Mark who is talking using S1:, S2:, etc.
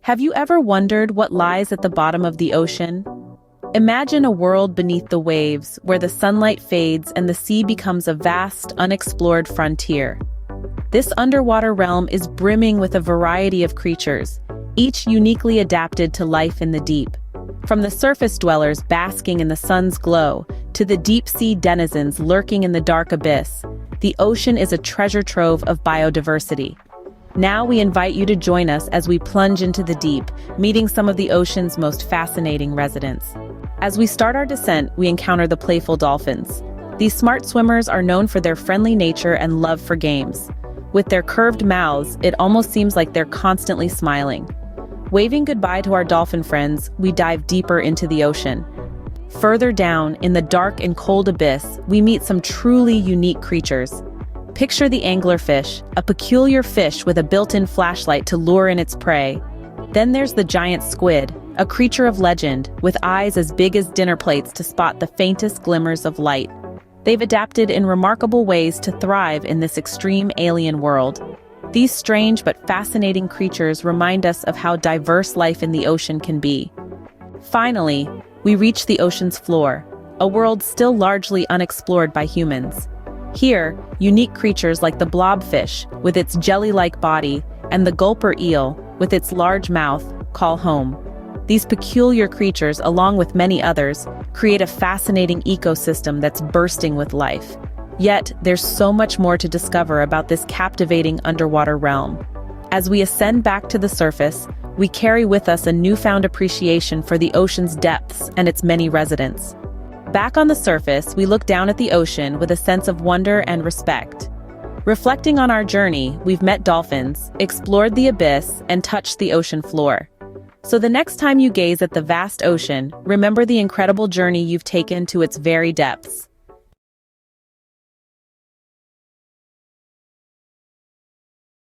S1: Have you ever wondered what lies at the bottom of the ocean? Imagine a world beneath the waves, where the sunlight fades and the sea becomes a vast, unexplored frontier. This underwater realm is brimming with a variety of creatures, each uniquely adapted to life in the deep. From the surface dwellers basking in the sun's glow, to the deep-sea denizens lurking in the dark abyss, the ocean is a treasure trove of biodiversity. Now we invite you to join us as we plunge into the deep, meeting some of the ocean's most fascinating residents. As we start our descent, we encounter the playful dolphins. These smart swimmers are known for their friendly nature and love for games. With their curved mouths, it almost seems like they're constantly smiling. Waving goodbye to our dolphin friends, we dive deeper into the ocean. Further down, in the dark and cold abyss, we meet some truly unique creatures. Picture the anglerfish, a peculiar fish with a built-in flashlight to lure in its prey. Then there's the giant squid, a creature of legend, with eyes as big as dinner plates to spot the faintest glimmers of light. They've adapted in remarkable ways to thrive in this extreme alien world. These strange but fascinating creatures remind us of how diverse life in the ocean can be. Finally, we reach the ocean's floor, a world still largely unexplored by humans. Here, unique creatures like the blobfish, with its jelly-like body, and the gulper eel, with its large mouth, call home. These peculiar creatures, along with many others, create a fascinating ecosystem that's bursting with life. Yet, there's so much more to discover about this captivating underwater realm. As we ascend back to the surface, we carry with us a newfound appreciation for the ocean's depths and its many residents. Back on the surface, we look down at the ocean with a sense of wonder and respect. Reflecting on our journey, we've met dolphins, explored the abyss, and touched the ocean floor. So the next time you gaze at the vast ocean, remember the incredible journey you've taken to its very depths.